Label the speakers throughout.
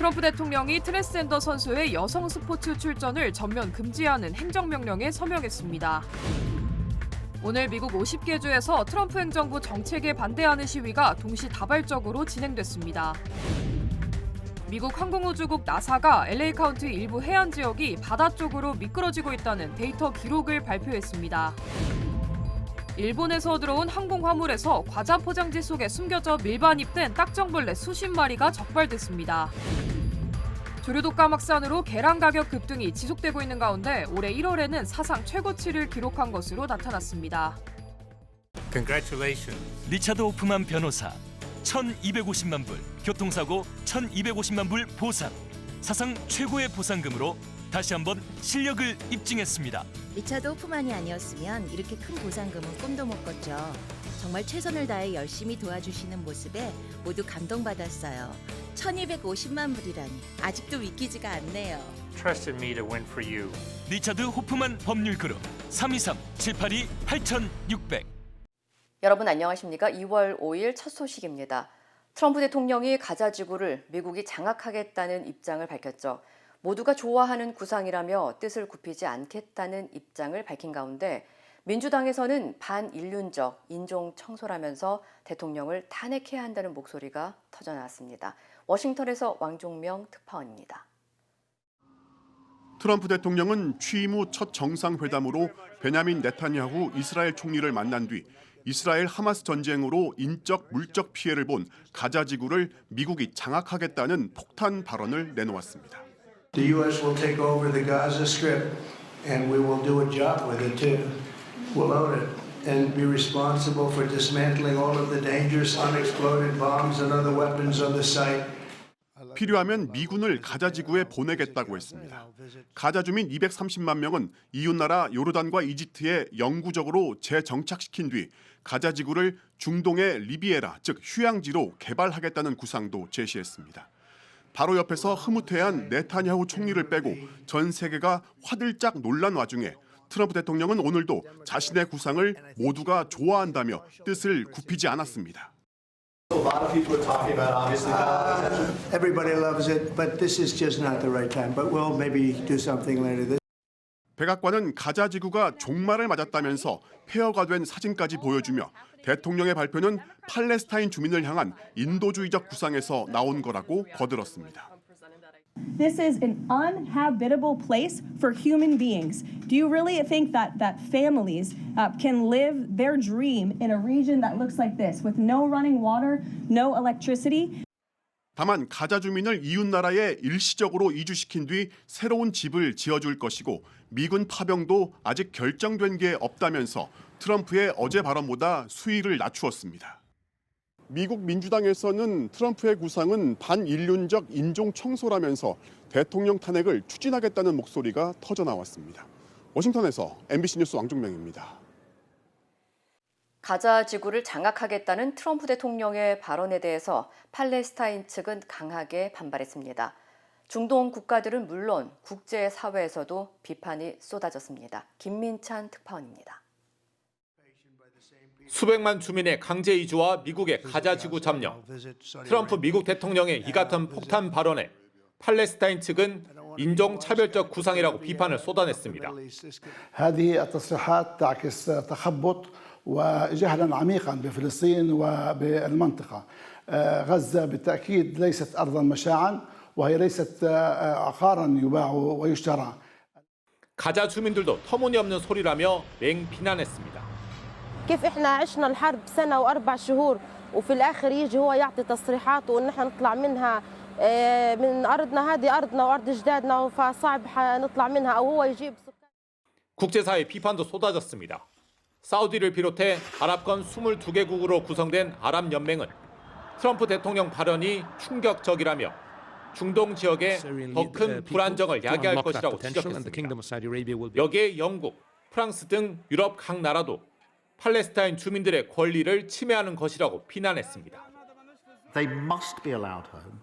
Speaker 1: 트럼프 대통령이 트랜스젠더 선수의 여성 스포츠 출전을 전면 금지하는 행정명령에 서명했습니다. 오늘 미국 50개 주에서 트럼프 행정부 정책에 반대하는 시위가 동시다발적으로 진행됐습니다. 미국 항공우주국 나사가 LA 카운티 일부 해안 지역이 바다 쪽으로 미끄러지고 있다는 데이터 기록을 발표했습니다. 일본에서 들어온 항공 화물에서 과자 포장지 속에 숨겨져 밀반입된 딱정벌레 수십 마리가 적발됐습니다. 조류독 감확산으로 계란 가격 급등이 지속되고 있는 가운데 올해 1월에는 사상 최고치를 기록한 것으로 나타났습니다.
Speaker 2: Congratulations.
Speaker 3: 리차드 호프만 변호사 1,250만 불, 교통사고 1,250만 불 보상. 사상 최고의 보상금으로 다시 한번 실력을 입증했습니다.
Speaker 4: 리차드 호프만이 아니었으면 이렇게 큰 보상금은 꿈도 못 꿨죠. 정말 최선을 다해 열심히 도와주시는 모습에 모두 감동받았어요. 1,250만 불이라니 아직도 믿기지가 않네요.
Speaker 2: Trusted me to win for you.
Speaker 3: 리차드 호프만 법률그룹 323-782-8600.
Speaker 5: 여러분 안녕하십니까? 2월 5일 첫 소식입니다. 트럼프 대통령이 가자 지구를 미국이 장악하겠다는 입장을 밝혔죠. 모두가 좋아하는 구상이라며 뜻을 굽히지 않겠다는 입장을 밝힌 가운데 민주당에서는 반인륜적 인종 청소라면서 대통령을 탄핵해야 한다는 목소리가 터져나왔습니다. 워싱턴에서 왕종명 특파원입니다.
Speaker 6: 트럼프 대통령은 취임 후 첫 정상회담으로 베냐민 네타냐후 이스라엘 총리를 만난 뒤 이스라엘 하마스 전쟁으로 인적, 물적 피해를 본 가자 지구를 미국이 장악하겠다는 폭탄 발언을 내놓았습니다.
Speaker 7: The U.S. will take over the Gaza Strip, and we will do a job with it too. We'll own it and be responsible for dismantling all of the dangerous unexploded bombs and other weapons on the site.
Speaker 6: 필요하면 미군을 가자 지구에 보내겠다고 했습니다. 가자 주민 230만 명은 이웃나라 요르단과 이집트에 영구적으로 재정착시킨 뒤 가자 지구를 중동의 리비에라, 즉 휴양지로 개발하겠다는 구상도 제시했습니다. 바로 옆에서 흐뭇해한 네타냐후 총리를 빼고 전 세계가 화들짝 놀란 와중에 트럼프 대통령은 오늘도 자신의 구상을 모두가 좋아한다며 뜻을 굽히지 않았습니다.
Speaker 8: A lot of people are talking about obviously.
Speaker 7: Everybody loves it, but this is just not the right time. But we'll maybe do something later.
Speaker 6: 백악관은 가자 지구가 종말을 맞았다면서 폐허가 된 사진까지 보여주며 대통령의 발표는 팔레스타인 주민을 향한 인도주의적 구상에서 나온 거라고 거들었습니다.
Speaker 9: This is an uninhabitable place for human beings. Do you really think that families can live their dream in a region that looks like this with no running water, no electricity?
Speaker 6: 다만 가자 주민을 이웃 나라에 일시적으로 이주시킨 뒤 새로운 집을 지어줄 것이고 미군 파병도 아직 결정된 게 없다면서 트럼프의 어제 발언보다 수위를 낮추었습니다. 미국 민주당에서는 트럼프의 구상은 반인륜적 인종 청소라면서 대통령 탄핵을 추진하겠다는 목소리가 터져나왔습니다. 워싱턴에서 MBC 뉴스 왕종명입니다.
Speaker 5: 가자 지구를 장악하겠다는 트럼프 대통령의 발언에 대해서 팔레스타인 측은 강하게 반발했습니다. 중동 국가들은 물론 국제사회에서도 비판이 쏟아졌습니다. 김민찬 특파원입니다.
Speaker 10: 수백만 주민의 강제 이주와 미국의 가자 지구 점령, 트럼프 미국 대통령의 이 같은 폭탄 발언에 팔레스타인 측은 인종차별적 구상이라고 비판을 쏟아냈습니다.
Speaker 11: هذه التصريحات تعكس تخبط وجهلا عميقا بفلسطين وبالمنطقة. غزة بالتأكيد ليست أرضا مشاعا وهي ليست عقارا يباع ويشترى.
Speaker 10: 가자 주민들도 터무니없는 소리라며 맹비난했습니다.
Speaker 12: كيف احنا عشنا الحرب سنة وأربع شهور وفي الآخر يجي هو يعطي تصريحات وإن احنا نطلع منها من أرضنا هذه أرضنا وأرض أجدادنا فصعب نطلع منها أو هو يجيب.
Speaker 10: 국제사회 비판도 쏟아졌습니다. 사우디를 비롯해 아랍권 22개국으로 구성된 아랍연맹은 트럼프 대통령 발언이 충격적이라며 중동 지역에 더 큰 불안정을 야기할 것이라고 지적했습니다. 여기에 영국, 프랑스 등 유럽 각 나라도 팔레스타인 주민들의 권리를 침해하는 것이라고 비난했습니다.
Speaker 13: They must be allowed home.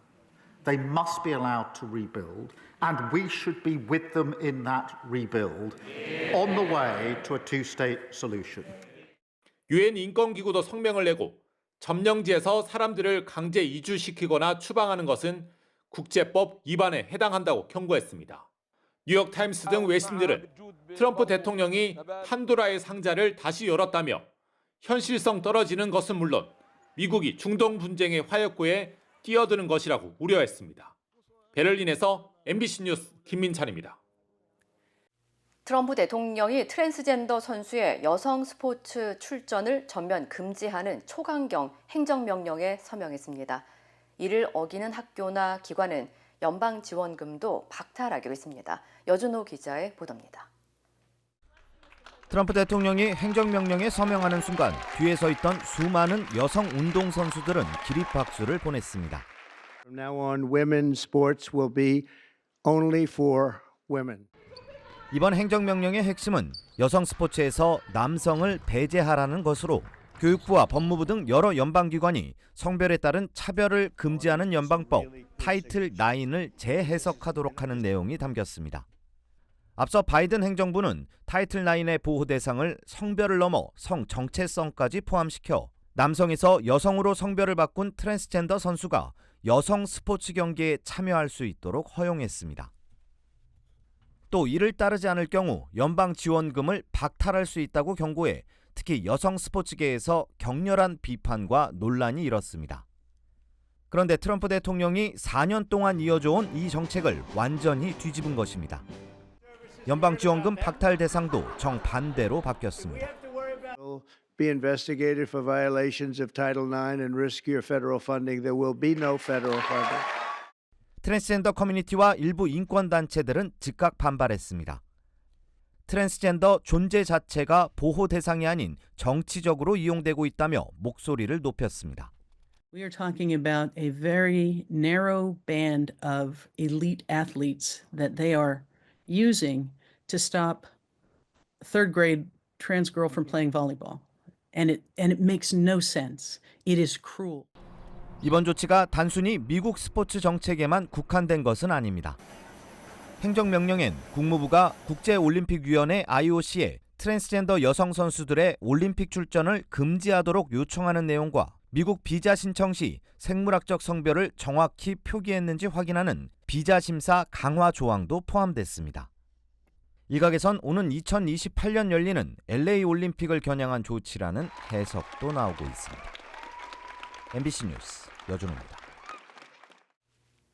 Speaker 13: They must be allowed to rebuild, and we should be with them in that rebuild on the way to a two-state solution.
Speaker 10: 유엔 인권기구도 성명을 내고 점령지에서 사람들을 강제 이주시키거나 추방하는 것은 국제법 위반에 해당한다고 경고했습니다. 뉴욕타임스 등 외신들은 트럼프 대통령이 판도라의 상자를 다시 열었다며 현실성 떨어지는 것은 물론 미국이 중동 분쟁의 화약고에 뛰어드는 것이라고 우려했습니다. 베를린에서 MBC 뉴스 김민찬입니다.
Speaker 5: 트럼프 대통령이 트랜스젠더 선수의 여성 스포츠 출전을 전면 금지하는 초강경 행정명령에 서명했습니다. 이를 어기는 학교나 기관은 연방 지원금도 박탈하기로 했습니다. 여준호 기자의 보도입니다.
Speaker 14: 트럼프 대통령이 행정명령에 서명하는 순간 뒤에 서 있던 수많은 여성 운동선수들은 기립박수를 보냈습니다.
Speaker 7: From now on, women's sports will be only for women.
Speaker 14: 이번 행정명령의 핵심은 여성 스포츠에서 남성을 배제하라는 것으로 교육부와 법무부 등 여러 연방기관이 성별에 따른 차별을 금지하는 연방법 타이틀 9을 재해석하도록 하는 내용이 담겼습니다. 앞서 바이든 행정부는 타이틀 9의 보호 대상을 성별을 넘어 성 정체성까지 포함시켜 남성에서 여성으로 성별을 바꾼 트랜스젠더 선수가 여성 스포츠 경기에 참여할 수 있도록 허용했습니다. 또 이를 따르지 않을 경우 연방 지원금을 박탈할 수 있다고 경고해 특히 여성 스포츠계에서 격렬한 비판과 논란이 일었습니다. 그런데 트럼프 대통령이 4년 동안 이어져온 이 정책을 완전히 뒤집은 것입니다. 연방 지원금 박탈 대상도 정반대로 바뀌었습니다.
Speaker 7: Be investigated for violations of Title IX and risk your federal funding. There will be no federal funding.
Speaker 14: 트랜스젠더 커뮤니티와 일부 인권단체들은 즉각 반발했습니다. 트랜스젠더 존재 자체가 보호 대상이 아닌 정치적으로 이용되고 있다며 목소리를 높였습니다.
Speaker 15: We are talking about a very narrow band of elite athletes that they are using to stop a third grade trans girl from playing volleyball. And it makes no sense. It is cruel.
Speaker 14: 이번 조치가 단순히 미국 스포츠 정책에만 국한된 것은 아닙니다. 행정명령엔 국무부가 국제올림픽위원회 IOC에 트랜스젠더 여성 선수들의 올림픽 출전을 금지하도록 요청하는 내용과 미국 비자 신청 시 생물학적 성별을 정확히 표기했는지 확인하는 비자 심사 강화 조항도 포함됐습니다. 일각에선 오는 2028년 열리는 LA 올림픽을 겨냥한 조치라는 해석도 나오고 있습니다. MBC 뉴스 여준호입니다.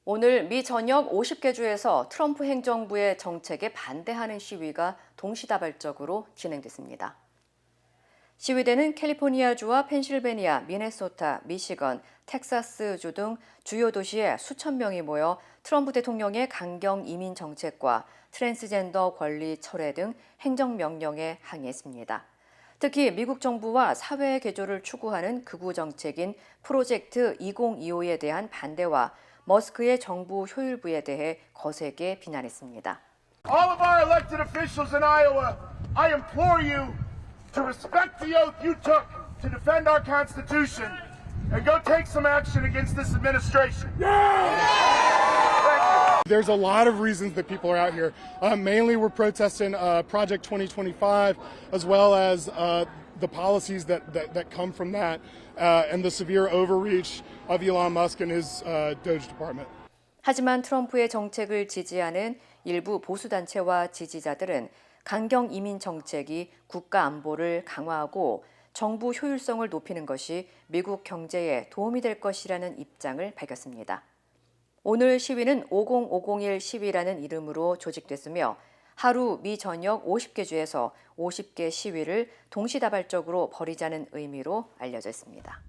Speaker 5: 오늘 미 전역 50개 주에서 트럼프 행정부의 정책에 반대하는 시위가 동시다발적으로 진행됐습니다. 시위대는 캘리포니아주와 펜실베니아, 미네소타, 미시건, 텍사스주 등 주요 도시에 수천 명이 모여 트럼프 대통령의 강경 이민 정책과 트랜스젠더 권리 철회 등 행정명령에 항의했습니다. 특히 미국 정부와 사회 개조를 추구하는 극우 정책인 프로젝트 2025에 대한 반대와 머스크의 정부 효율부에 대해 거세게 비난했습니다.
Speaker 16: All of our elected officials in Iowa, I implore you to respect the oath you took to defend our Constitution and go take some action against this administration.
Speaker 17: There's a lot of reasons that people are out here. Mainly we're protesting Project 2025, as well as the policies that come from that, and the severe overreach of Elon Musk and his Doge department.
Speaker 5: 하지만 트럼프의 정책을 지지하는 일부 보수단체와 지지자들은 강경 이민 정책이 국가 안보를 강화하고 정부 효율성을 높이는 것이 미국 경제에 도움이 될 것이라는 입장을 밝혔습니다. 오늘 시위는 50501 시위라는 이름으로 조직됐으며 하루 미 전역 50개 주에서 50개 시위를 동시다발적으로 벌이자는 의미로 알려져 있습니다.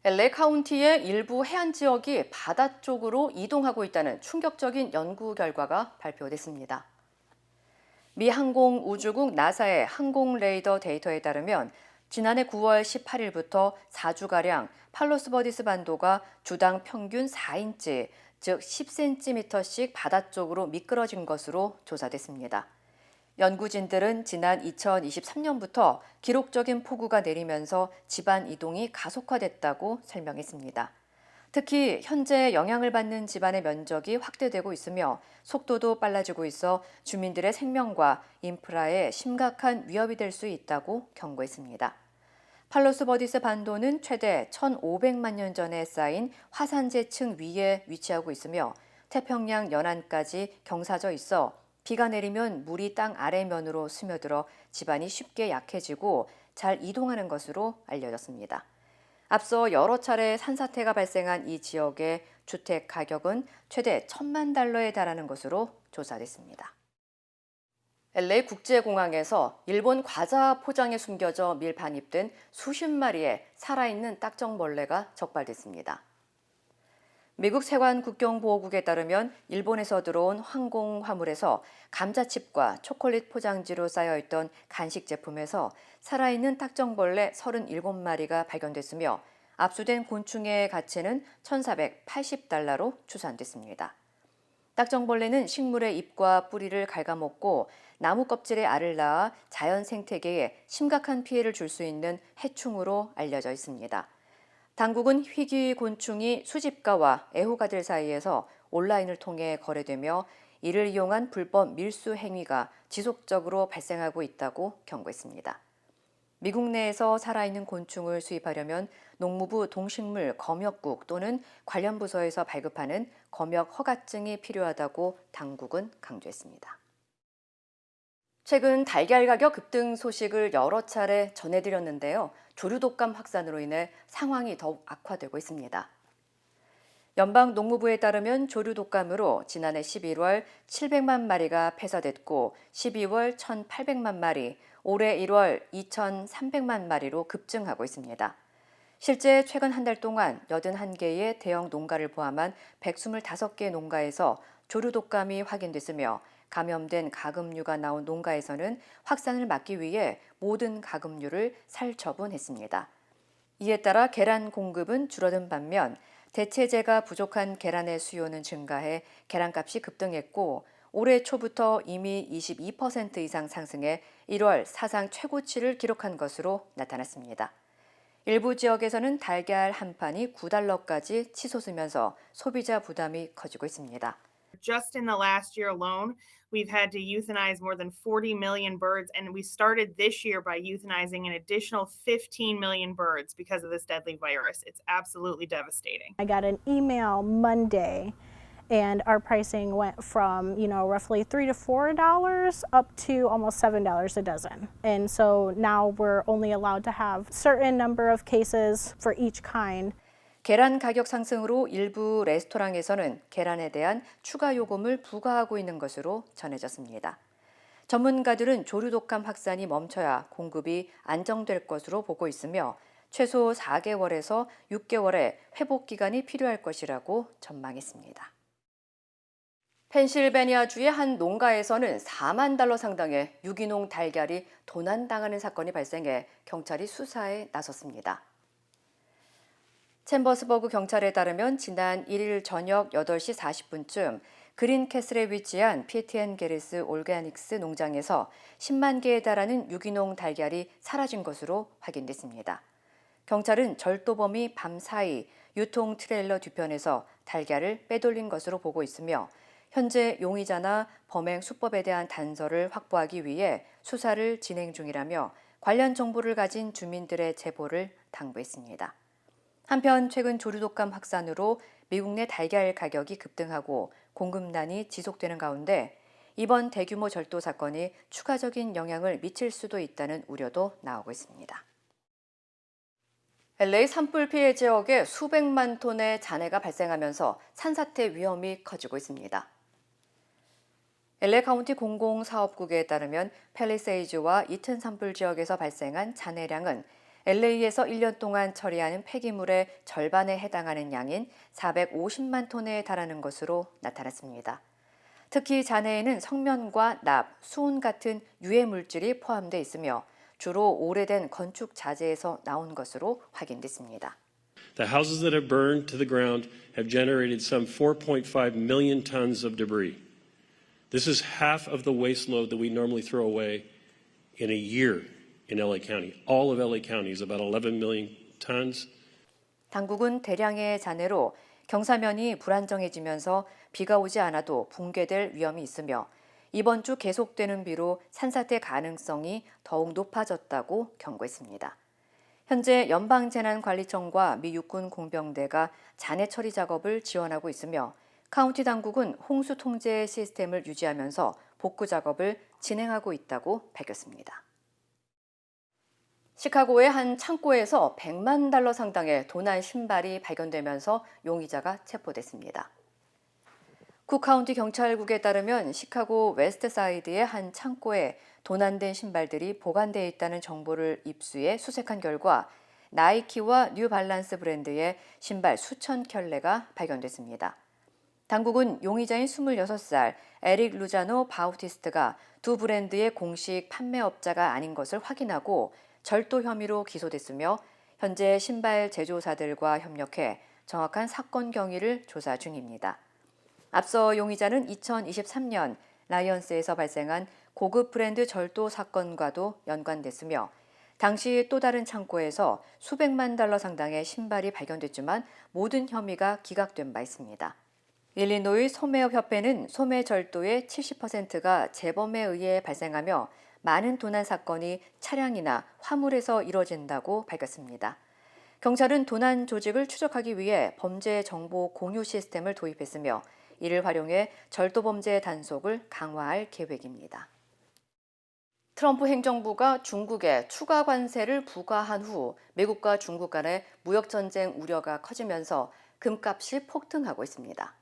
Speaker 5: LA 카운티의 일부 해안 지역이 바다 쪽으로 이동하고 있다는 충격적인 연구 결과가 발표됐습니다. 미 항공우주국 나사의 항공 레이더 데이터에 따르면 지난해 9월 18일부터 4주가량 팔로스버디스 반도가 주당 평균 4인치, 즉 10cm씩 바다 쪽으로 미끄러진 것으로 조사됐습니다. 연구진들은 지난 2023년부터 기록적인 폭우가 내리면서 집안 이동이 가속화됐다고 설명했습니다. 특히 현재 영향을 받는 집안의 면적이 확대되고 있으며 속도도 빨라지고 있어 주민들의 생명과 인프라에 심각한 위협이 될 수 있다고 경고했습니다. 팔로스 버디스 반도는 최대 1,500만 년 전에 쌓인 화산재층 위에 위치하고 있으며 태평양 연안까지 경사져 있어 비가 내리면 물이 땅 아래면으로 스며들어 지반이 쉽게 약해지고 잘 이동하는 것으로 알려졌습니다. 앞서 여러 차례 산사태가 발생한 이 지역의 주택 가격은 최대 $10,000에 달하는 것으로 조사됐습니다. LA 국제공항에서 일본 과자 포장에 숨겨져 밀반입된 수십 마리의 살아있는 딱정벌레가 적발됐습니다. 미국 세관 국경보호국에 따르면 일본에서 들어온 항공 화물에서 감자칩과 초콜릿 포장지로 쌓여있던 간식 제품에서 살아있는 딱정벌레 37마리가 발견됐으며 압수된 곤충의 가치는 $1,480로 추산됐습니다. 딱정벌레는 식물의 잎과 뿌리를 갉아먹고 나무 껍질에 알을 낳아 자연 생태계에 심각한 피해를 줄 수 있는 해충으로 알려져 있습니다. 당국은 희귀 곤충이 수집가와 애호가들 사이에서 온라인을 통해 거래되며 이를 이용한 불법 밀수 행위가 지속적으로 발생하고 있다고 경고했습니다. 미국 내에서 살아있는 곤충을 수입하려면 농무부 동식물 검역국 또는 관련 부서에서 발급하는 검역 허가증이 필요하다고 당국은 강조했습니다. 최근 달걀 가격 급등 소식을 여러 차례 전해드렸는데요. 조류독감 확산으로 인해 상황이 더욱 악화되고 있습니다. 연방농무부에 따르면 조류독감으로 지난해 11월 700만 마리가 폐사됐고 12월 1,800만 마리, 올해 1월 2,300만 마리로 급증하고 있습니다. 실제 최근 한 달 동안 81개의 대형 농가를 포함한 125개 농가에서 조류독감이 확인됐으며 감염된 가금류가 나온 농가에서는 확산을 막기 위해 모든 가금류를 살처분했습니다. 이에 따라 계란 공급은 줄어든 반면 대체재가 부족한 계란의 수요는 증가해 계란값이 급등했고 올해 초부터 이미 22% 이상 상승해 1월 사상 최고치를 기록한 것으로 나타났습니다. 일부 지역에서는 달걀 한 판이 $9까지 치솟으면서 소비자 부담이 커지고 있습니다.
Speaker 18: Just in the last year alone, we've had to euthanize more than 40 million birds, and we started this year by euthanizing an additional 15 million birds because of this deadly virus. It's absolutely devastating.
Speaker 19: I got an email Monday, and our pricing went from, roughly $3 to $4 up to almost $7 a dozen. And so now we're only allowed to have a certain number of cases for each kind.
Speaker 5: 계란 가격 상승으로 일부 레스토랑에서는 계란에 대한 추가 요금을 부과하고 있는 것으로 전해졌습니다. 전문가들은 조류독감 확산이 멈춰야 공급이 안정될 것으로 보고 있으며 최소 4개월에서 6개월의 회복 기간이 필요할 것이라고 전망했습니다. 펜실베니아주의 한 농가에서는 $40,000 상당의 유기농 달걀이 도난당하는 사건이 발생해 경찰이 수사에 나섰습니다. 챔버스버그 경찰에 따르면 지난 1일 저녁 8시 40분쯤 그린캐슬에 위치한 피티앤 게리스 올가닉스 농장에서 10만 개에 달하는 유기농 달걀이 사라진 것으로 확인됐습니다. 경찰은 절도범이 밤사이 유통 트레일러 뒤편에서 달걀을 빼돌린 것으로 보고 있으며 현재 용의자나 범행 수법에 대한 단서를 확보하기 위해 수사를 진행 중이라며 관련 정보를 가진 주민들의 제보를 당부했습니다. 한편 최근 조류독감 확산으로 미국 내 달걀 가격이 급등하고 공급난이 지속되는 가운데 이번 대규모 절도 사건이 추가적인 영향을 미칠 수도 있다는 우려도 나오고 있습니다. LA 산불 피해 지역에 수백만 톤의 잔해가 발생하면서 산사태 위험이 커지고 있습니다. LA 카운티 공공사업국에 따르면 팰리세이즈와 이튼 산불 지역에서 발생한 잔해량은 LA에서 1년 동안 처리하는 폐기물의 절반에 해당하는 양인 450만 톤에 달하는 것으로 나타났습니다. 특히 잔해에는 성면과 납, 수은 같은 유해 물질이 포함되어 있으며 주로 오래된 건축 자재에서 나온 것으로 확인됐습니다.
Speaker 20: The houses that have burned to the ground have generated some 4.5 million tons of debris. This is half of the waste load that we normally throw away in a year. In LA County. All of LA County is about 11 million tons.
Speaker 5: 당국은 대량의 잔해로 경사면이 불안정해지면서 비가 오지 않아도 붕괴될 위험이 있으며 이번 주 계속되는 비로 산사태 가능성이 더욱 높아졌다고 경고했습니다. 현재 연방재난관리청과 미 육군 공병대가 잔해 처리 작업을 지원하고 있으며 카운티 당국은 홍수 통제 시스템을 유지하면서 복구 작업을 진행하고 있다고 밝혔습니다. 시카고의 한 창고에서 $100만 상당의 도난 신발이 발견되면서 용의자가 체포됐습니다. 쿡카운티 경찰국에 따르면 시카고 웨스트사이드의 한 창고에 도난된 신발들이 보관되어 있다는 정보를 입수해 수색한 결과 나이키와 뉴발란스 브랜드의 신발 수천 켤레가 발견됐습니다. 당국은 용의자인 26살 에릭 루자노 바우티스트가 두 브랜드의 공식 판매업자가 아닌 것을 확인하고 절도 혐의로 기소됐으며 현재 신발 제조사들과 협력해 정확한 사건 경위를 조사 중입니다. 앞서 용의자는 2023년 라이언스에서 발생한 고급 브랜드 절도 사건과도 연관됐으며 당시 또 다른 창고에서 수백만 달러 상당의 신발이 발견됐지만 모든 혐의가 기각된 바 있습니다. 일리노이 소매업협회는 소매 절도의 70%가 재범에 의해 발생하며 많은 도난 사건이 차량이나 화물에서 이뤄진다고 밝혔습니다. 경찰은 도난 조직을 추적하기 위해 범죄 정보 공유 시스템을 도입했으며 이를 활용해 절도 범죄 단속을 강화할 계획입니다. 트럼프 행정부가 중국에 추가 관세를 부과한 후 미국과 중국 간의 무역 전쟁 우려가 커지면서 금값이 폭등하고 있습니다.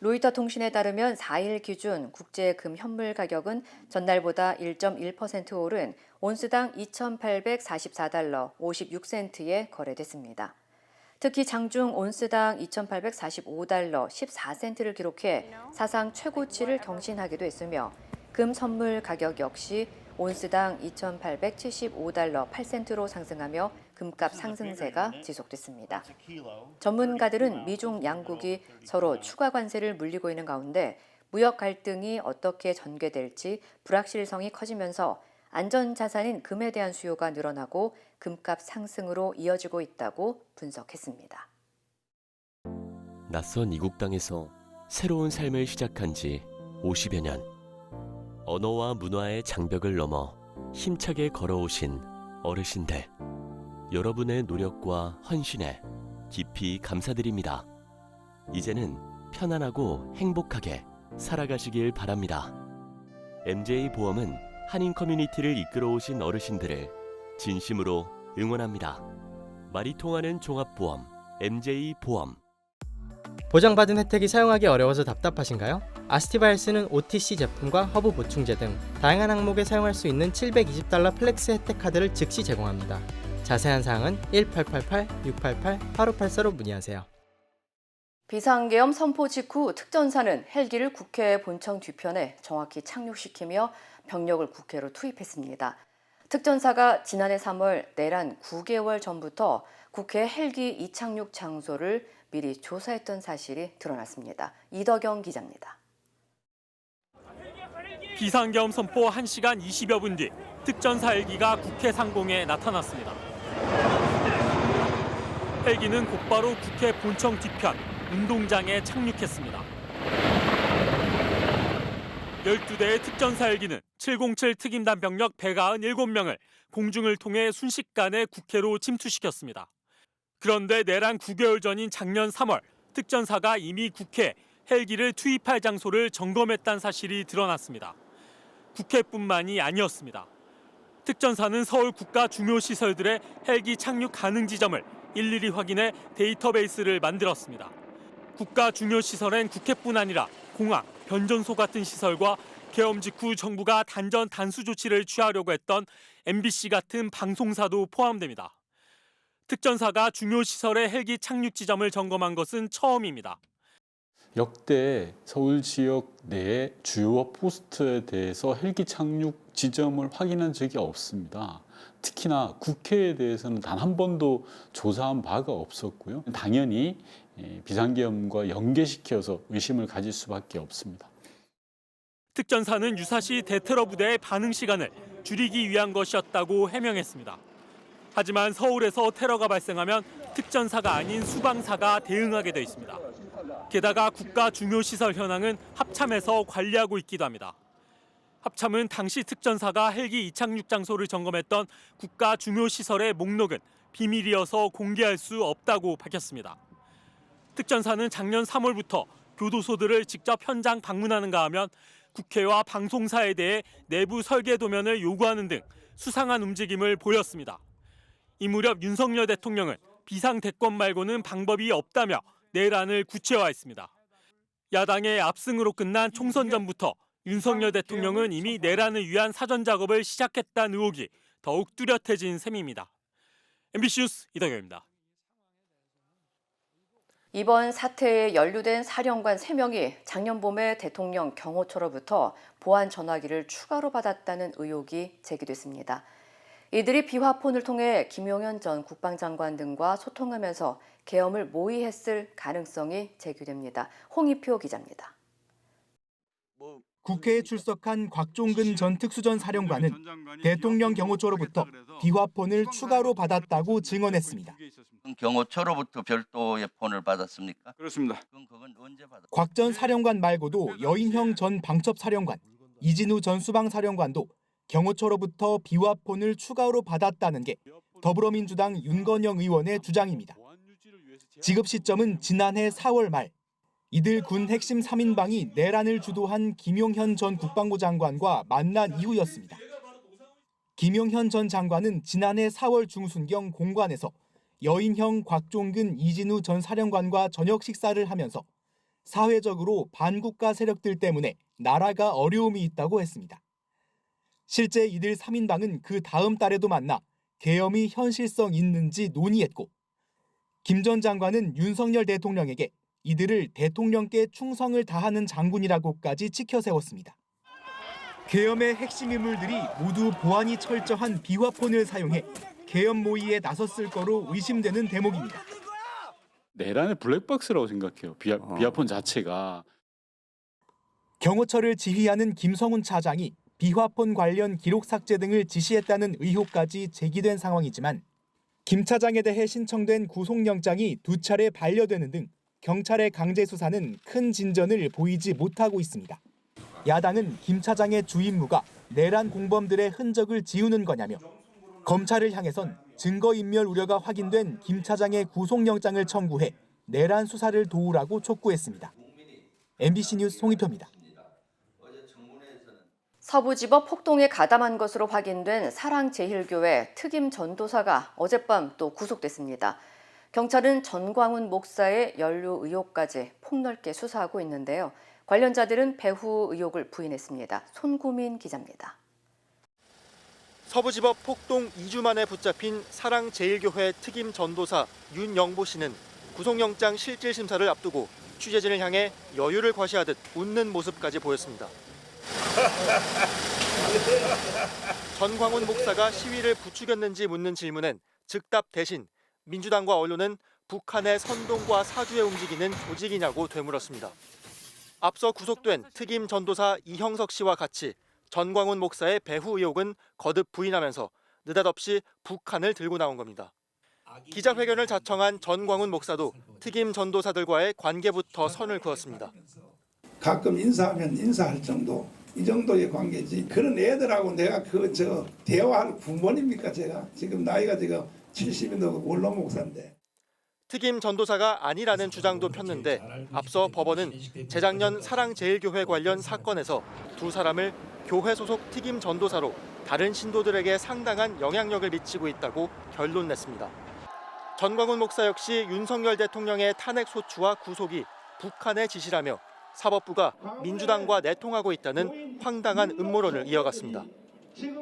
Speaker 5: 로이터 통신에 따르면 4일 기준 국제 금 현물 가격은 전날보다 1.1% 오른 온스당 $2,844 56센트에 거래됐습니다. 특히 장중 온스당 $2,845 14센트를 기록해 사상 최고치를 경신하기도 했으며 금 선물 가격 역시 온스당 $2,875 8센트로 상승하며 금값 상승세가 지속됐습니다. 전문가들은 미중 양국이 서로 추가 관세를 물리고 있는 가운데 무역 갈등이 어떻게 전개될지 불확실성이 커지면서 안전자산인 금에 대한 수요가 늘어나고 금값 상승으로 이어지고 있다고 분석했습니다.
Speaker 21: 낯선 이국 땅에서 새로운 삶을 시작한 지 50여 년. 언어와 문화의 장벽을 넘어 힘차게 걸어오신 어르신들. 여러분의 노력과 헌신에 깊이 감사드립니다. 이제는 편안하고 행복하게 살아가시길 바랍니다. MJ보험은 한인 커뮤니티를 이끌어오신 어르신들을 진심으로 응원합니다. 말이 통하는 종합보험 MJ보험.
Speaker 22: 보장받은 혜택이 사용하기 어려워서 답답하신가요? 아스티바헬스는 OTC 제품과 허브 보충제 등 다양한 항목에 사용할 수 있는 $720 플렉스 혜택 카드를 즉시 제공합니다. 자세한 사항은 1888-688-8584로 문의하세요.
Speaker 5: 비상계엄 선포 직후 특전사는 헬기를 국회 본청 뒤편에 정확히 착륙시키며 병력을 국회로 투입했습니다. 특전사가 지난해 3월 내란 9개월 전부터 국회 헬기 이착륙 장소를 미리 조사했던 사실이 드러났습니다. 이덕영 기자입니다.
Speaker 23: 비상계엄 선포 1시간 20여 분 뒤 특전사 헬기가 국회 상공에 나타났습니다. 헬기는 곧바로 국회 본청 뒤편 운동장에 착륙했습니다. 12대의 특전사 헬기는 707 특임단 병력 197명을 공중을 통해 순식간에 국회로 침투시켰습니다. 그런데 내란 9개월 전인 작년 3월 특전사가 이미 국회에 헬기를 투입할 장소를 점검했다는 사실이 드러났습니다. 국회뿐만이 아니었습니다. 특전사는 서울 국가 중요 시설들의 헬기 착륙 가능 지점을 일일이 확인해 데이터베이스를 만들었습니다. 국가 중요 시설엔 국회뿐 아니라 공항, 변전소 같은 시설과 계엄 직후 정부가 단전 단수 조치를 취하려고 했던 MBC 같은 방송사도 포함됩니다. 특전사가 중요 시설의 헬기 착륙 지점을 점검한 것은 처음입니다.
Speaker 24: 역대 서울 지역 내의 주요 포스트에 대해서 헬기 착륙 지점을 확인한 적이 없습니다. 특히나 국회에 대해서는 단 한 번도 조사한 바가 없었고요. 당연히 비상계엄과 연계시켜서 의심을 가질 수밖에 없습니다.
Speaker 23: 특전사는 유사시 대테러 부대의 반응 시간을 줄이기 위한 것이었다고 해명했습니다. 하지만 서울에서 테러가 발생하면 특전사가 아닌 수방사가 대응하게 돼 있습니다. 게다가 국가 중요시설 현황은 합참에서 관리하고 있기도 합니다. 합참은 당시 특전사가 헬기 이착륙 장소를 점검했던 국가 중요 시설의 목록은 비밀이어서 공개할 수 없다고 밝혔습니다. 특전사는 작년 3월부터 교도소들을 직접 현장 방문하는가 하면 국회와 방송사에 대해 내부 설계 도면을 요구하는 등 수상한 움직임을 보였습니다. 이 무렵 윤석열 대통령은 비상대권 말고는 방법이 없다며 내란을 구체화했습니다. 야당의 압승으로 끝난 총선 전부터 윤석열 대통령은 이미 내란을 위한 사전 작업을 시작했다는 의혹이 더욱 뚜렷해진 셈입니다. MBC 뉴스 이덕영입니다.
Speaker 5: 이번 사태에 연루된 사령관 3명이 작년 봄에 대통령 경호처로부터 보안 전화기를 추가로 받았다는 의혹이 제기됐습니다. 이들이 비화폰을 통해 김용현 전 국방장관 등과 소통하면서 계엄을 모의했을 가능성이 제기됩니다. 홍익표 기자입니다.
Speaker 1: 국회에 출석한 곽종근 전 특수전 사령관은 대통령 경호처로부터 비화폰을 추가로 받았다고 증언했습니다.
Speaker 2: 경호처로부터 별도의 폰을 받았습니까?
Speaker 3: 그렇습니다.
Speaker 2: 그건 언제 받았습니까?
Speaker 1: 곽 전 사령관말고도 여인형 전 방첩사령관, 이진우 전 수방사령관도 경호처로부터 비화폰을 추가로 받았다는 게 더불어민주당 윤건영 의원의 주장입니다. 지급 시점은 지난해 4월 말. 이들 군 핵심 3인방이 내란을 주도한 김용현 전 국방부 장관과 만난 이후였습니다. 김용현 전 장관은 지난해 4월 중순경 공관에서 여인형 곽종근 이진우 전 사령관과 저녁 식사를 하면서 사회적으로 반국가 세력들 때문에 나라가 어려움이 있다고 했습니다. 실제 이들 3인방은 그 다음 달에도 만나 계엄이 현실성 있는지 논의했고 김 전 장관은 윤석열 대통령에게 이들을 대통령께 충성을 다하는 장군이라고까지 치켜세웠습니다. 계엄의 핵심 인물들이 모두 보안이 철저한 비화폰을 사용해 계엄 모의에 나섰을 거로 의심되는 대목입니다.
Speaker 24: 내란의 블랙박스라고 생각해요. 비화폰 자체가.
Speaker 1: 경호처를 지휘하는 김성훈 차장이 비화폰 관련 기록 삭제 등을 지시했다는 의혹까지 제기된 상황이지만 김 차장에 대해 신청된 구속영장이 2차례 반려되는 등 경찰의 강제 수사는 큰 진전을 보이지 못하고 있습니다. 야당은 김 차장의 주 임무가 내란 공범들의 흔적을 지우는 거냐며 검찰을 향해선 증거인멸 우려가 확인된 김 차장의 구속영장을 청구해 내란 수사를 도우라고 촉구했습니다. MBC 뉴스 송희표입니다.
Speaker 5: 서부지법 폭동에 가담한 것으로 확인된 사랑제일교회 특임 전도사가 어젯밤 또 구속됐습니다. 경찰은 전광훈 목사의 연루 의혹까지 폭넓게 수사하고 있는데요. 관련자들은 배후 의혹을 부인했습니다. 손구민 기자입니다.
Speaker 4: 서부지법 폭동 2주 만에 붙잡힌 사랑제일교회 특임 전도사 윤영보 씨는 구속영장 실질심사를 앞두고 취재진을 향해 여유를 과시하듯 웃는 모습까지 보였습니다. 전광훈 목사가 시위를 부추겼는지 묻는 질문엔 즉답 대신 민주당과 언론은 북한의 선동과 사주에 움직이는 조직이냐고 되물었습니다. 앞서 구속된 특임 전도사 이형석 씨와 같이 전광훈 목사의 배후 의혹은 거듭 부인하면서 느닷없이 북한을 들고 나온 겁니다. 기자회견을 자청한 전광훈 목사도 특임 전도사들과의 관계부터 선을 그었습니다.
Speaker 25: 가끔 인사하면 인사할 정도, 이 정도의 관계지. 그런 애들하고 내가 대화할 부모님입니까? 제가 지금 나이가 70이 넘고 원로 목사인데.
Speaker 4: 특임 전도사가 아니라는 주장도 폈는데 앞서 법원은 재작년 사랑제일교회 관련 사건에서 두 사람을 교회 소속 특임 전도사로 다른 신도들에게 상당한 영향력을 미치고 있다고 결론 냈습니다. 전광훈 목사 역시 윤석열 대통령의 탄핵 소추와 구속이 북한의 지시라며 사법부가 민주당과 내통하고 있다는 황당한 음모론을 이어갔습니다.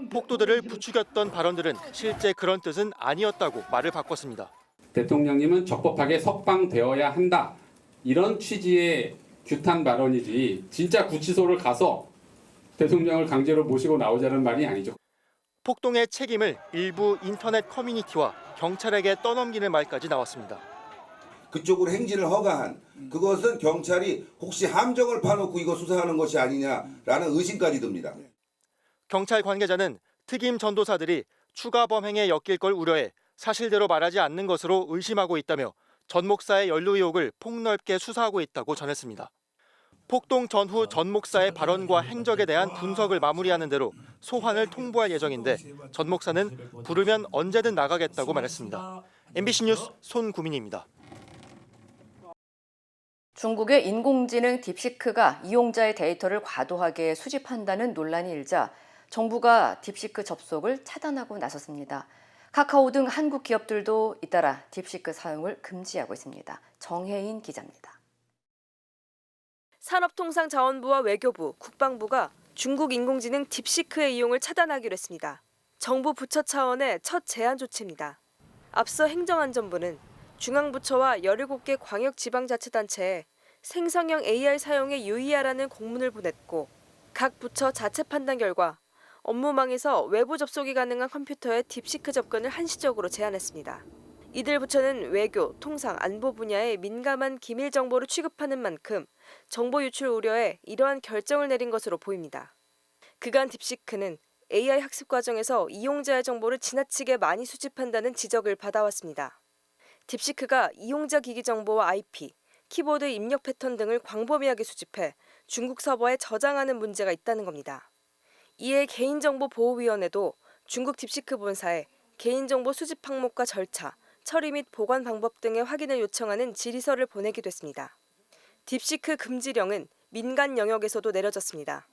Speaker 4: 폭도들을 부추겼던 발언들은 실제 그런 뜻은 아니었다고 말을 바꿨습니다.
Speaker 26: 대통령님은 적법하게 석방되어야 한다. 이런 취지의 규탄 발언이지 진짜 구치소를 가서 대통령을 강제로 모시고 나오자는 말이 아니죠.
Speaker 4: 폭동의 책임을 일부 인터넷 커뮤니티와 경찰에게 떠넘기는 말까지 나왔습니다.
Speaker 27: 그쪽으로 행진을 허가한 그것은 경찰이 혹시 함정을 파놓고 이거 수사하는 것이 아니냐라는 의심까지 듭니다.
Speaker 4: 경찰 관계자는 특임 전도사들이 추가 범행에 엮일 걸 우려해 사실대로 말하지 않는 것으로 의심하고 있다며 전 목사의 연루 의혹을 폭넓게 수사하고 있다고 전했습니다. 폭동 전후 전 목사의 발언과 행적에 대한 분석을 마무리하는 대로 소환을 통보할 예정인데 전 목사는 부르면 언제든 나가겠다고 말했습니다. MBC 뉴스 손구민입니다.
Speaker 5: 중국의 인공지능 딥시크가 이용자의 데이터를 과도하게 수집한다는 논란이 일자 정부가 딥시크 접속을 차단하고 나섰습니다. 카카오 등 한국 기업들도 잇따라 딥시크 사용을 금지하고 있습니다. 정혜인 기자입니다.
Speaker 3: 산업통상자원부와 외교부, 국방부가 중국 인공지능 딥시크의 이용을 차단하기로 했습니다. 정부 부처 차원의 첫 제한 조치입니다. 앞서 행정안전부는 중앙부처와 17개 광역지방자치단체에 생성형 AI 사용에 유의하라는 공문을 보냈고 각 부처 자체 판단 결과 업무망에서 외부 접속이 가능한 컴퓨터의 딥시크 접근을 한시적으로 제한했습니다. 이들 부처는 외교, 통상, 안보 분야의 민감한 기밀 정보를 취급하는 만큼 정보 유출 우려에 이러한 결정을 내린 것으로 보입니다. 그간 딥시크는 AI 학습 과정에서 이용자의 정보를 지나치게 많이 수집한다는 지적을 받아왔습니다. 딥시크가 이용자 기기 정보와 IP, 키보드 입력 패턴 등을 광범위하게 수집해 중국 서버에 저장하는 문제가 있다는 겁니다. 이에 개인정보보호위원회도 중국 딥시크 본사에 개인정보 수집 항목과 절차, 처리 및 보관 방법 등의 확인을 요청하는 질의서를 보내기도 했습니다. 딥시크 금지령은 민간 영역에서도 내려졌습니다.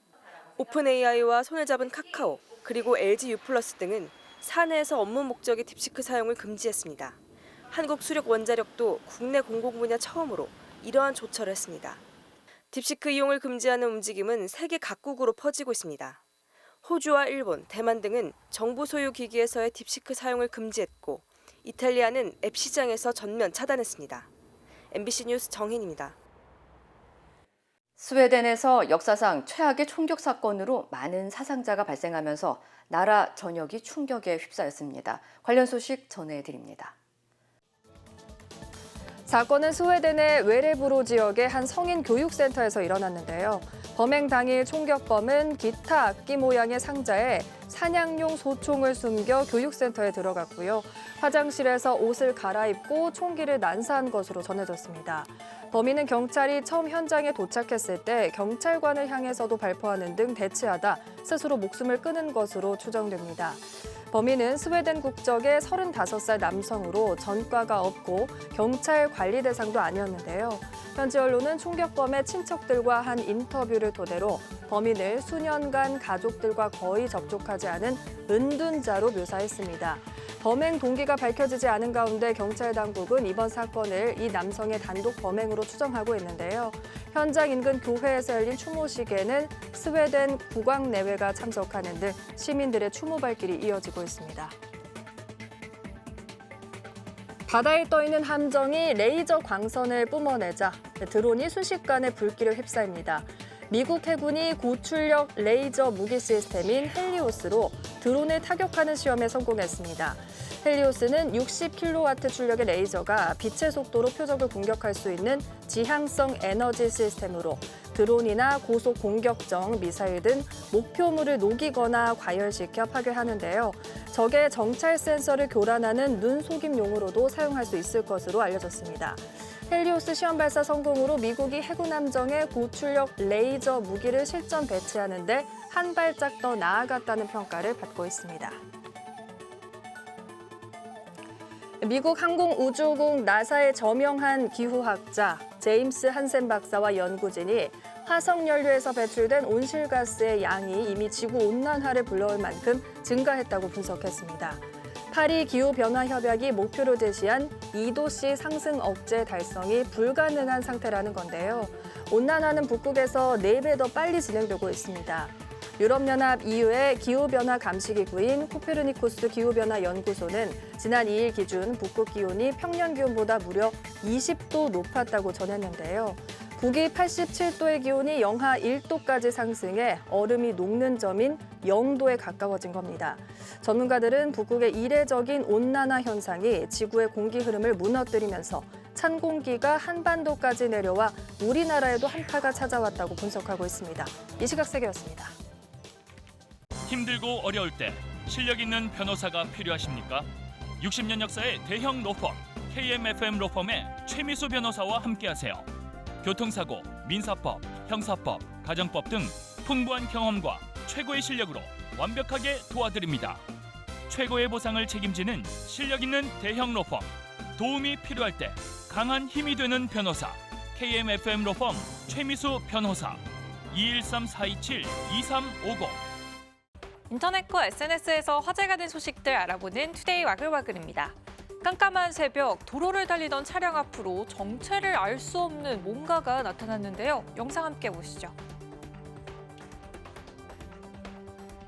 Speaker 3: 오픈AI와 손을 잡은 카카오, 그리고 LG U+ 등은 사내에서 업무 목적의 딥시크 사용을 금지했습니다. 한국수력원자력도 국내 공공 분야 처음으로 이러한 조처를 했습니다. 딥시크 이용을 금지하는 움직임은 세계 각국으로 퍼지고 있습니다. 호주와 일본, 대만 등은 정부 소유 기기에서의 딥시크 사용을 금지했고 이탈리아는 앱 시장에서 전면 차단했습니다. MBC 뉴스 정혜인입니다.
Speaker 5: 스웨덴에서 역사상 최악의 총격 사건으로 많은 사상자가 발생하면서 나라 전역이 충격에 휩싸였습니다. 관련 소식 전해드립니다.
Speaker 6: 사건은 스웨덴의 웨레브로 지역의 한 성인 교육센터에서 일어났는데요. 범행 당일 총격범은 기타 악기 모양의 상자에 사냥용 소총을 숨겨 교육센터에 들어갔고요. 화장실에서 옷을 갈아입고 총기를 난사한 것으로 전해졌습니다. 범인은 경찰이 처음 현장에 도착했을 때 경찰관을 향해서도 발포하는 등 대치하다 스스로 목숨을 끊은 것으로 추정됩니다. 범인은 스웨덴 국적의 35살 남성으로 전과가 없고 경찰 관리 대상도 아니었는데요. 현지 언론은 총격범의 친척들과 한 인터뷰를 토대로 범인을 수년간 가족들과 거의 접촉하지 않은 은둔자로 묘사했습니다. 범행 동기가 밝혀지지 않은 가운데 경찰 당국은 이번 사건을 이 남성의 단독 범행으로 추정하고 있는데요. 현장 인근 교회에서 열린 추모식에는 스웨덴 국왕내외가 참석하는 등 시민들의 추모 발길이 이어지고 있습니다. 바다에 떠있는 함정이 레이저 광선을 뿜어내자 드론이 순식간에 불길을 휩싸입니다. 미국 해군이 고출력 레이저 무기 시스템인 헬리오스로 드론을 타격하는 시험에 성공했습니다. 헬리오스는 60kW 출력의 레이저가 빛의 속도로 표적을 공격할 수 있는 지향성 에너지 시스템으로 드론이나 고속 공격정, 미사일 등 목표물을 녹이거나 과열시켜 파괴하는데요. 적의 정찰 센서를 교란하는 눈속임용으로도 사용할 수 있을 것으로 알려졌습니다. 헬리오스 시험 발사 성공으로 미국이 해군 함정에 고출력 레이저 무기를 실전 배치하는 데 한 발짝 더 나아갔다는 평가를 받고 있습니다. 미국 항공우주국 나사의 저명한 기후학자 제임스 한센 박사와 연구진이 화석 연료에서 배출된 온실가스의 양이 이미 지구온난화를 불러올 만큼 증가했다고 분석했습니다. 파리 기후변화협약이 목표로 제시한 2도씨 상승 억제 달성이 불가능한 상태라는 건데요. 온난화는 북극에서 4배 더 빨리 진행되고 있습니다. 유럽연합 EU의 기후변화 감시기구인 코페르니쿠스 기후변화연구소는 지난 2일 기준 북극 기온이 평년 기온보다 무려 20도 높았다고 전했는데요. 북위 87도의 기온이 영하 1도까지 상승해 얼음이 녹는 점인 0도에 가까워진 겁니다. 전문가들은 북극의 이례적인 온난화 현상이 지구의 공기 흐름을 무너뜨리면서 찬 공기가 한반도까지 내려와 우리나라에도 한파가 찾아왔다고 분석하고 있습니다. 이 시각 세계였습니다.
Speaker 8: 힘들고 어려울 때 실력 있는 변호사가 필요하십니까? 60년 역사의 대형 로펌 KMFM 로펌의 최미수 변호사와 함께하세요. 교통사고, 민사법, 형사법, 가정법 등 풍부한 경험과 최고의 실력으로 완벽하게 도와드립니다. 최고의 보상을 책임지는 실력 있는 대형 로펌. 도움이 필요할 때 강한 힘이 되는 변호사. KMFM 로펌 최미수 변호사. 213-427-2350.
Speaker 7: 인터넷과 SNS에서 화제가 된 소식들 알아보는 투데이 와글와글입니다. 깜깜한 새벽 도로를 달리던 차량 앞으로 정체를 알 수 없는 뭔가가 나타났는데요. 영상 함께 보시죠.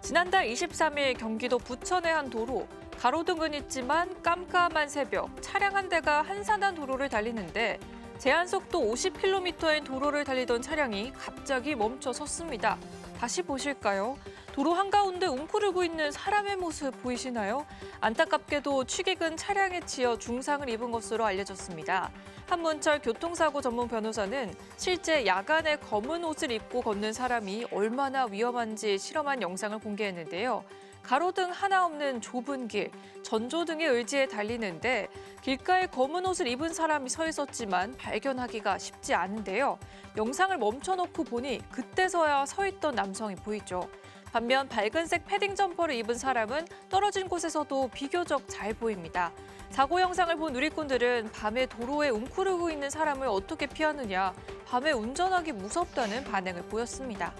Speaker 7: 지난달 23일 경기도 부천의 한 도로. 가로등은 있지만 깜깜한 새벽 차량 한 대가 한산한 도로를 달리는데 제한속도 50km인 도로를 달리던 차량이 갑자기 멈춰 섰습니다. 다시 보실까요? 도로 한가운데 웅크르고 있는 사람의 모습 보이시나요? 안타깝게도 취객은 차량에 치여 중상을 입은 것으로 알려졌습니다. 한문철 교통사고 전문 변호사는 실제 야간에 검은 옷을 입고 걷는 사람이 얼마나 위험한지 실험한 영상을 공개했는데요. 가로등 하나 없는 좁은 길, 전조등의 의지에 달리는데 길가에 검은 옷을 입은 사람이 서 있었지만 발견하기가 쉽지 않은데요. 영상을 멈춰놓고 보니 그때서야 서 있던 남성이 보이죠. 반면 밝은색 패딩 점퍼를 입은 사람은 떨어진 곳에서도 비교적 잘 보입니다. 사고 영상을 본 누리꾼들은 밤에 도로에 웅크르고 있는 사람을 어떻게 피하느냐, 밤에 운전하기 무섭다는 반응을 보였습니다.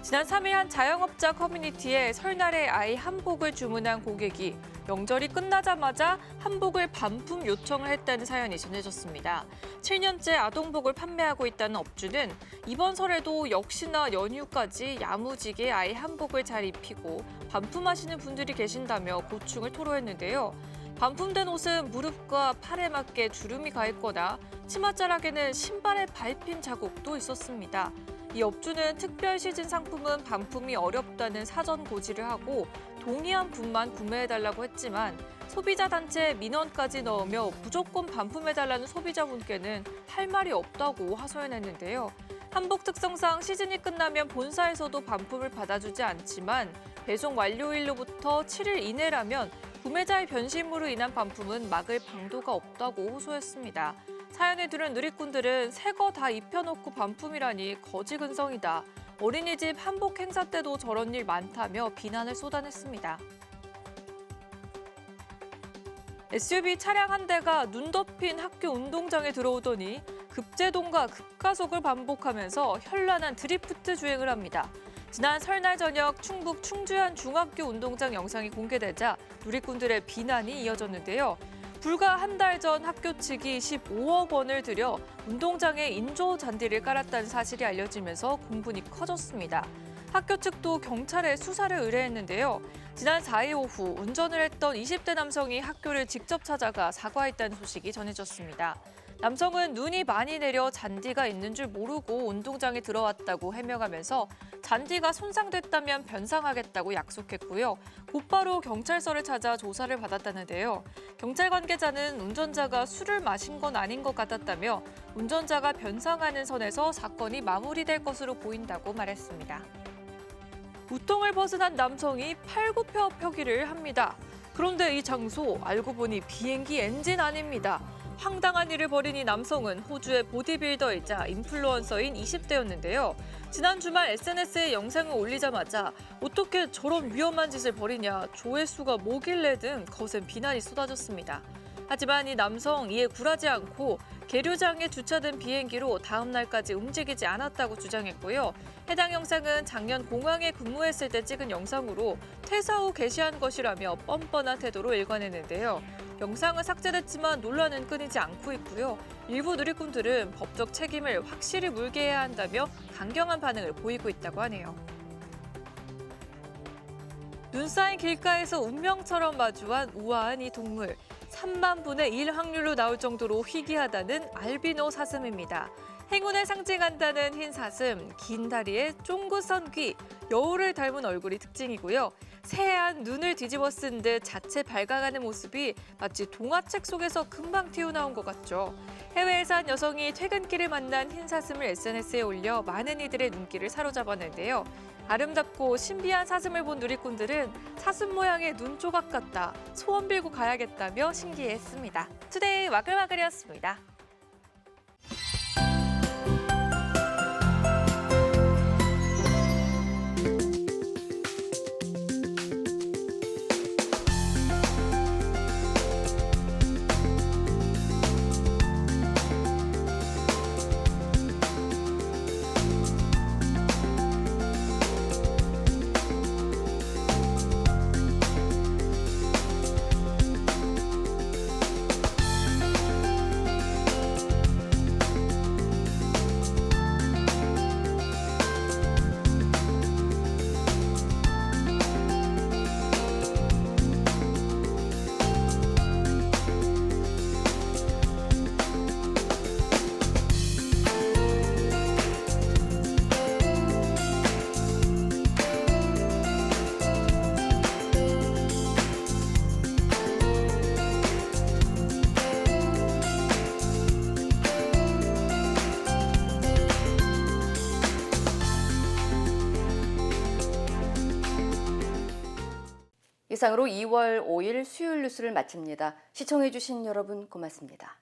Speaker 7: 지난 3일 한 자영업자 커뮤니티에 설날에 아이 한복을 주문한 고객이 명절이 끝나자마자 한복을 반품 요청을 했다는 사연이 전해졌습니다. 7년째 아동복을 판매하고 있다는 업주는 이번 설에도 역시나 연휴까지 야무지게 아이 한복을 잘 입히고 반품하시는 분들이 계신다며 고충을 토로했는데요. 반품된 옷은 무릎과 팔에 맞게 주름이 가 있거나 치맛자락에는 신발에 밟힌 자국도 있었습니다. 이 업주는 특별 시즌 상품은 반품이 어렵다는 사전 고지를 하고 동의한 분만 구매해달라고 했지만 소비자 단체 민원까지 넣으며 무조건 반품해달라는 소비자분께는 할 말이 없다고 하소연했는데요. 한복 특성상 시즌이 끝나면 본사에서도 반품을 받아주지 않지만 배송 완료일로부터 7일 이내라면 구매자의 변심으로 인한 반품은 막을 방도가 없다고 호소했습니다. 사연을 들은 누리꾼들은 새 거 다 입혀놓고 반품이라니 거지근성이다. 어린이집 한복 행사 때도 저런 일 많다며 비난을 쏟아냈습니다. SUV 차량 한 대가 눈 덮인 학교 운동장에 들어오더니 급제동과 급가속을 반복하면서 현란한 드리프트 주행을 합니다. 지난 설날 저녁 충북 충주의 한 중학교 운동장 영상이 공개되자 누리꾼들의 비난이 이어졌는데요. 불과 한 달 전 학교 측이 15억 원을 들여 운동장에 인조 잔디를 깔았다는 사실이 알려지면서 공분이 커졌습니다. 학교 측도 경찰에 수사를 의뢰했는데요. 지난 4일 오후 운전을 했던 20대 남성이 학교를 직접 찾아가 사과했다는 소식이 전해졌습니다. 남성은 눈이 많이 내려 잔디가 있는 줄 모르고 운동장에 들어왔다고 해명하면서 잔디가 손상됐다면 변상하겠다고 약속했고요. 곧바로 경찰서를 찾아 조사를 받았다는데요. 경찰 관계자는 운전자가 술을 마신 건 아닌 것 같았다며 운전자가 변상하는 선에서 사건이 마무리될 것으로 보인다고 말했습니다. 우통을 벗은 한 남성이 팔굽혀펴기를 합니다. 그런데 이 장소 알고 보니 비행기 엔진 안입니다. 황당한 일을 벌인 이 남성은 호주의 보디빌더이자 인플루언서인 20대였는데요. 지난 주말 SNS에 영상을 올리자마자 어떻게 저런 위험한 짓을 벌이냐, 조회수가 뭐길래 등 거센 비난이 쏟아졌습니다. 하지만 이 남성 이에 굴하지 않고 계류장에 주차된 비행기로 다음 날까지 움직이지 않았다고 주장했고요. 해당 영상은 작년 공항에 근무했을 때 찍은 영상으로 퇴사 후 게시한 것이라며 뻔뻔한 태도로 일관했는데요. 영상은 삭제됐지만 논란은 끊이지 않고 있고요. 일부 누리꾼들은 법적 책임을 확실히 물게 해야 한다며 강경한 반응을 보이고 있다고 하네요. 눈 쌓인 길가에서 운명처럼 마주한 우아한 이 동물. 3만 분의 1 확률로 나올 정도로 희귀하다는 알비노 사슴입니다. 행운을 상징한다는 흰 사슴, 긴 다리에 쫑긋선 귀, 여우를 닮은 얼굴이 특징이고요. 새하얀 눈을 뒤집어 쓴 듯 자체 밝아가는 모습이 마치 동화책 속에서 금방 튀어나온 것 같죠. 해외에서 한 여성이 퇴근길을 만난 흰 사슴을 SNS에 올려 많은 이들의 눈길을 사로잡았는데요. 아름답고 신비한 사슴을 본 누리꾼들은 사슴 모양의 눈 조각 같다, 소원 빌고 가야겠다며 신기해했습니다. 투데이 와글와글이었습니다.
Speaker 5: 이상으로 2월 5일 수요일 뉴스를 마칩니다. 시청해주신 여러분 고맙습니다.